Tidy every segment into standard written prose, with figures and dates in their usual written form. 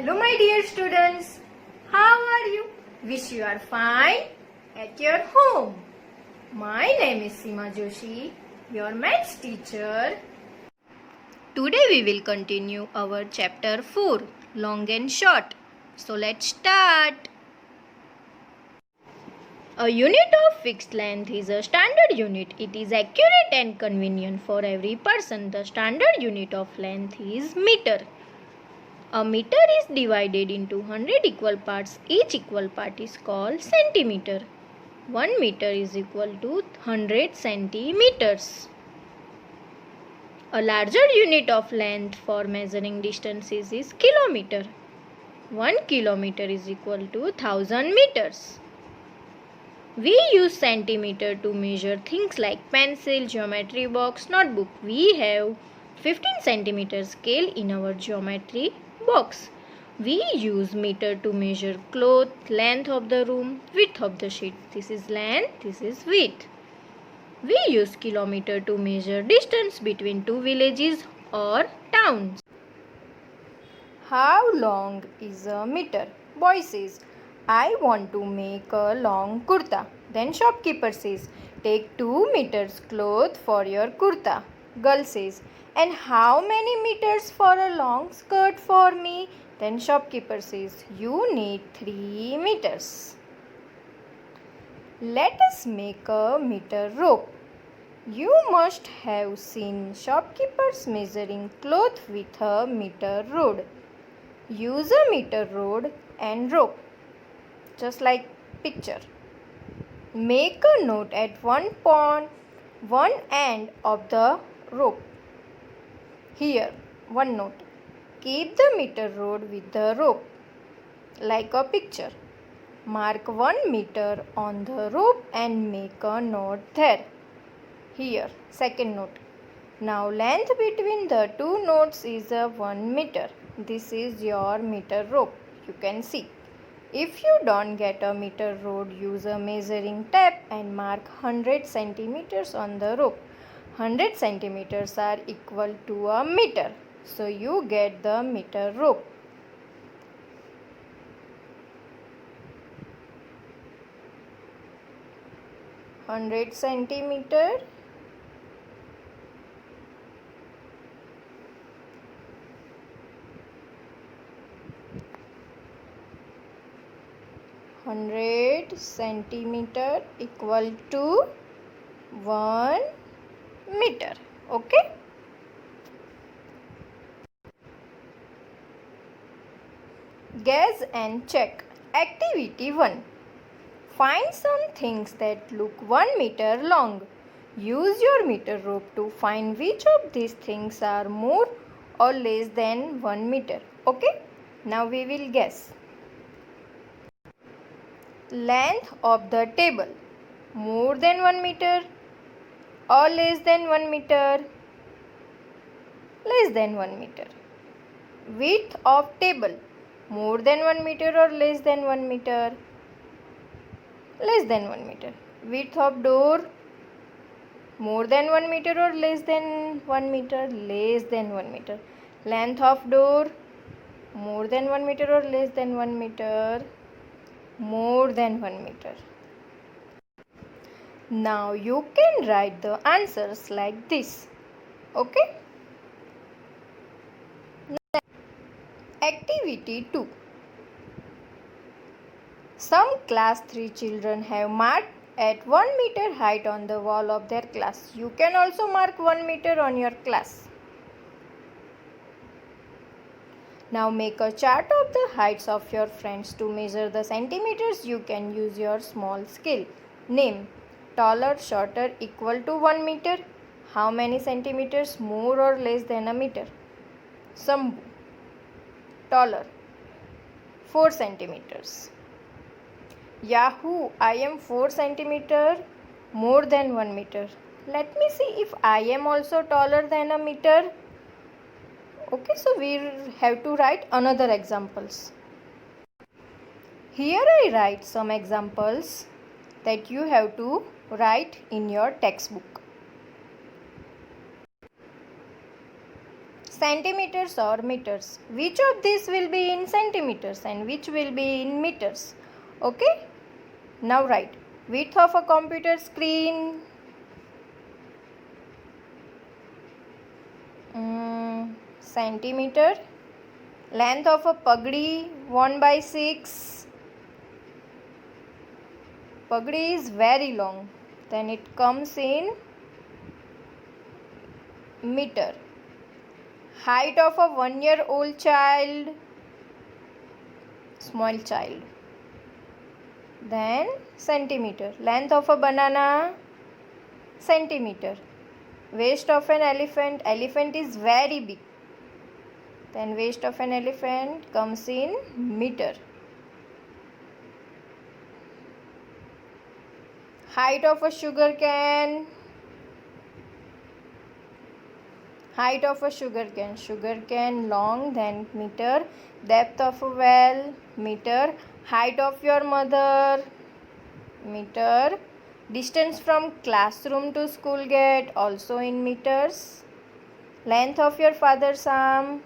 Hello my dear students, how are you? Wish you are fine at your home. My name is Seema Joshi, your maths teacher. Today we will continue our chapter 4, long and short. So let's start. A unit of fixed length is a standard unit. It is accurate and convenient for every person. The standard unit of length is meter. A meter is divided into 100 equal parts. Each equal part is called centimeter. 1 meter is equal to 100 centimeters. A larger unit of length for measuring distances is kilometer. 1 kilometer is equal to 1000 meters. We use centimeter to measure things like pencil, geometry box, notebook. We have 15 centimeter scale in our geometry box. We use meter to measure cloth, length of the room, width of the sheet. This is length, this is width. We use kilometer to measure distance between two villages or towns. How long is a meter? Boy says, I want to make a long kurta. Then shopkeeper says, take 2 meters cloth for your kurta. Girl says, and how many meters for a long skirt for me? Then shopkeeper says, you need 3 meters. Let us make a meter rope. You must have seen shopkeepers measuring cloth with a meter rod. Use a meter rod and rope, just like picture. Make a knot at one end of the rope. Here, one knot. Keep the meter rod with the rope, like a picture. Mark 1 meter on the rope and make a knot there. Here, second knot. Now length between the two knots is 1 meter. This is your meter rope. You can see. If you don't get a meter rod, use a measuring tape and mark 100 centimeters on the rope. 100 centimeters are equal to a meter. So you get the meter rope. Hundred centimeter. Hundred centimeter equal to 1 meter. Okay. Guess and check. Activity 1. Find some things that look 1 meter long. Use your meter rope to find which of these things are more or less than 1 meter. Okay. Now we will guess. Length of the table, more than 1 meter or less than 1 meter? Less than 1 meter. Width of table, more than 1 meter or less than 1 meter? Less than 1 meter. Width of door, more than 1 meter or less than 1 meter? Less than 1 meter. Length of door, more than 1 meter or less than 1 meter? More than 1 meter. Now you can write the answers like this. Okay? Activity 2. Some class 3 children have marked at 1 meter height on the wall of their class. You can also mark 1 meter on your class. Now make a chart of the heights of your friends. To measure the centimeters, you can use your small scale. Name: taller, shorter, equal to 1 meter. How many centimeters more or less than a meter? Sambu: taller, 4 centimeters. Yahoo: I am 4 centimeter more than 1 meter. Let me see if I am also taller than a meter. Okay, so we have to write another examples. Here I write some examples that you have to write in your textbook. centimeters or meters? Which of these will be in centimeters and which will be in meters? Okay. Now write width of a computer screen. Centimeter. Length of a pagdi 1/6. Pagdi is very long. Then it comes in meter. Height of a 1-year-old child. Small child. Then centimeter. Length of a banana. Centimeter. Waist of an elephant. Elephant is very big. Then waist of an elephant comes in meter. Height of a sugar cane. Height of a sugar cane. Sugar cane long, then meter. Depth of a well, meter. Height of your mother, meter. Distance from classroom to school gate, also in meters. Length of your father's arm,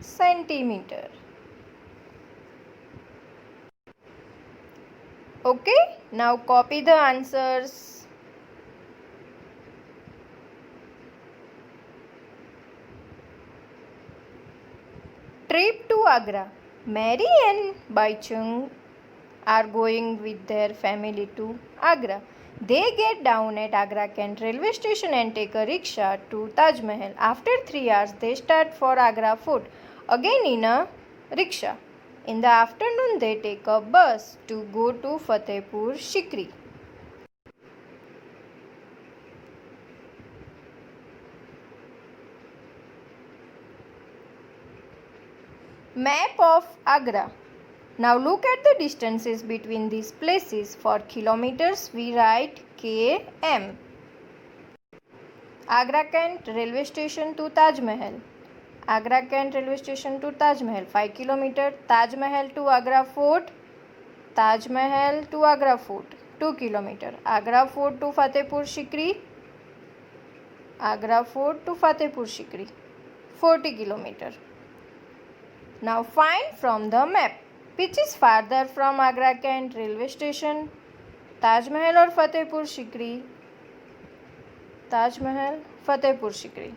centimeter. Okay, now copy the answers. Trip to Agra. Mary and Baichung are going with their family to Agra. They get down at Agra Kent railway station and take a rickshaw to Taj Mahal. After 3 hours, they start for Agra Fort, again in a rickshaw. In the afternoon, they take a bus to go to Fatehpur Sikri. Map of Agra. Now look at the distances between these places. For kilometers, we write km. Agra Kent railway station to Taj Mahal. Agra Kent railway station to Taj Mahal 5 km. Taj Mahal to Agra Fort. Taj Mahal to Agra Fort 2 km. Agra Fort to Fatehpur Sikri. Agra Fort to Fatehpur Sikri 40 km. Now find from the map which is farther from Agra Kent railway station, Taj Mahal or Fatehpur Sikri. Taj Mahal, Fatehpur Sikri.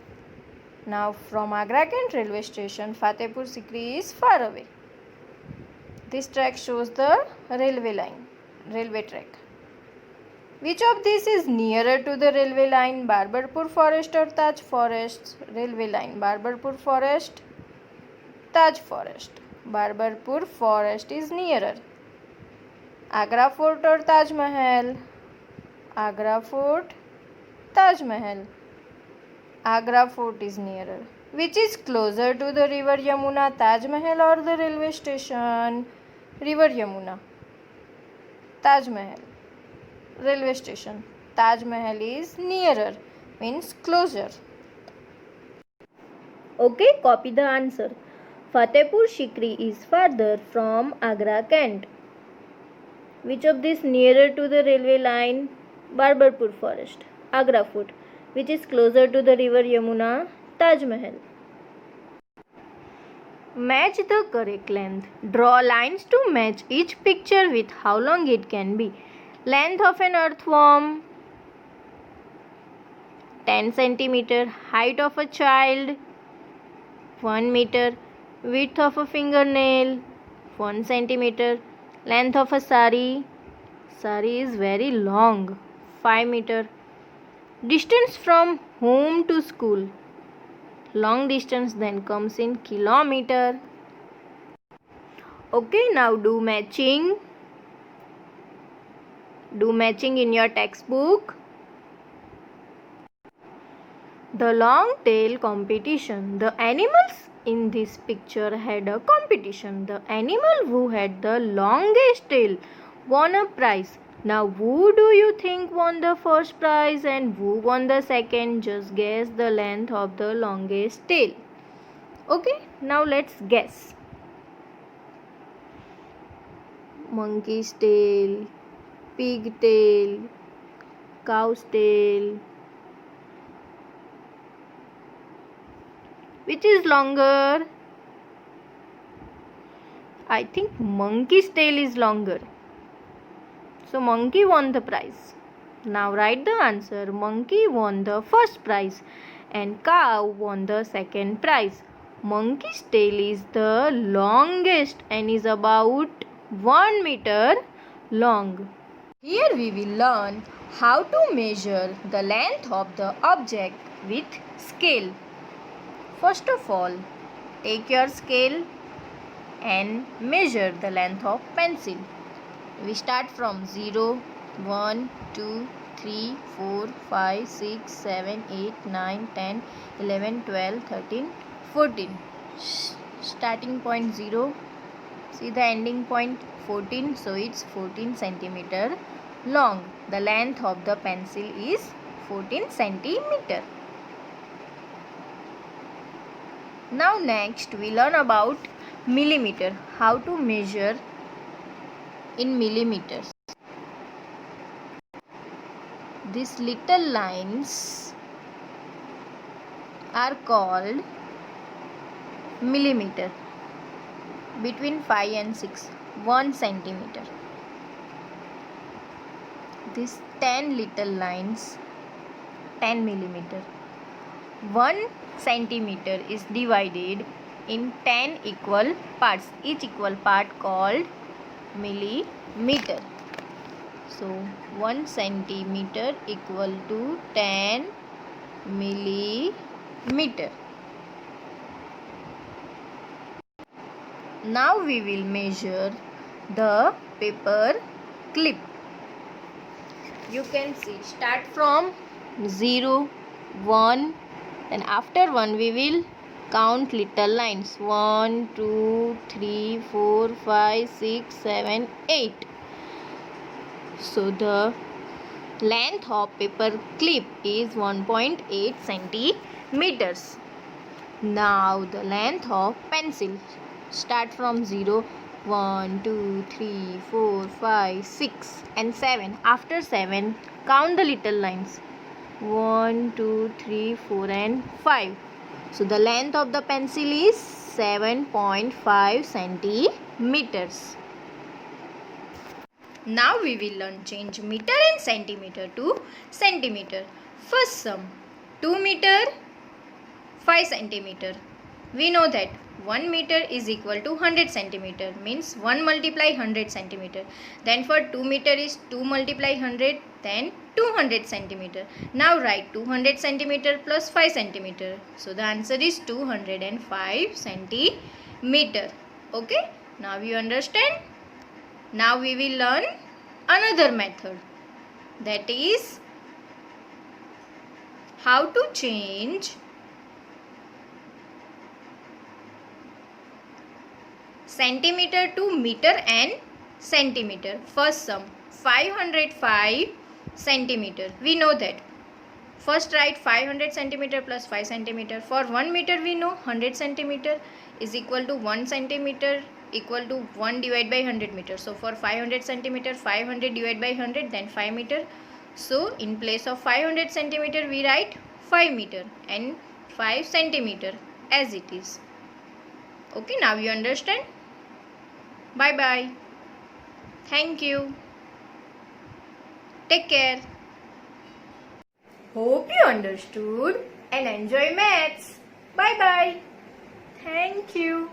Now from Agra Kent railway station, Fatehpur Sikri is far away. This track shows the railway track. Which of these is nearer to the railway line, Barbarpur Forest or Taj Forest? Railway line, Barbarpur Forest, Taj Forest. Barbarpur Forest is nearer. Agra Fort or Taj Mahal? Agra Fort, Taj Mahal. Agra Fort is nearer. Which is closer to the river Yamuna, Taj Mahal or the railway station? River Yamuna. Taj Mahal. Railway station. Taj Mahal is nearer, means closer. Okay, copy the answer. Fatehpur Sikri is farther from Agra Kent. Which of these nearer to the railway line? Barbarpur Forest. Agra Fort. Which is closer to the river Yamuna? Taj Mahal. Match the correct length. Draw lines to match each picture with how long it can be. Length of an earthworm 10 cm. Height of a child 1 meter. Width of a fingernail 1 cm. Length of a sari is very long 5 meter. Distance from home to school, long distance, then comes in kilometer. Okay, now do matching in your textbook. The long tail competition. The animals in this picture had a competition. The animal who had the longest tail won a prize. Now who do you think won the first prize and who won the second? Just guess the length of the longest tail. Okay, now let's guess. Monkey's tail, pig tail, cow's tail, Which is longer? I think monkey's tail is longer. So monkey won the prize. Now write the answer. Monkey won the first prize and cow won the second prize. Monkey's tail is the longest and is about 1 meter long. Here we will learn how to measure the length of the object with scale. First of all, take your scale and measure the length of pencil. We start from 0, 1, 2, 3, 4, 5, 6, 7, 8, 9, 10, 11, 12, 13, 14. Starting point 0. See the ending point 14. So it's 14 centimeter long. The length of the pencil is 14 centimeter. Now next we learn about millimeter. How to measure in millimeters. These little lines are called millimeter. Between 5 and 6, 1 centimeter. These 10 little lines, 10 millimeter. 1 centimeter is divided in 10 equal parts. Each equal part called millimeter. So 1 centimeter equal to 10 millimeter. Now we will measure the paper clip. You can see start from 0, 1, and after 1 we will count little lines 1, 2, 3, 4, 5, 6, 7, 8. So the length of paper clip is 1.8 centimeters. Now the length of pencil. Start from 0, 1, 2, 3, 4, 5, 6 and 7. After 7, count the little lines 1, 2, 3, 4 and 5. So the length of the pencil is 7.5 centimeters. Now we will learn change meter and centimeter to centimeter. First sum 2 meter 5 centimeter. We know that 1 meter is equal to 100 centimeter, means 1 multiply 100 centimeter. Then for 2 meter is 2 multiply 100, then 200 centimeter. Now write 200 centimeter plus 5 centimeter. So the answer is 205 centimeter. Okay, now you understand. Now we will learn another method, that is how to change centimeter to meter and centimeter. First sum 505 centimeter. We know that. First write 500 centimeter plus 5 centimeter. For 1 meter we know 100 centimeter is equal to 1 centimeter equal to 1 divided by 100 meter. So for 500 centimeter, 500 divided by 100, then 5 meter. So in place of 500 centimeter we write 5 meter and 5 centimeter as it is. Okay, now you understand. Bye bye. Thank you. Take care. Hope you understood and enjoy maths. Bye bye. Thank you.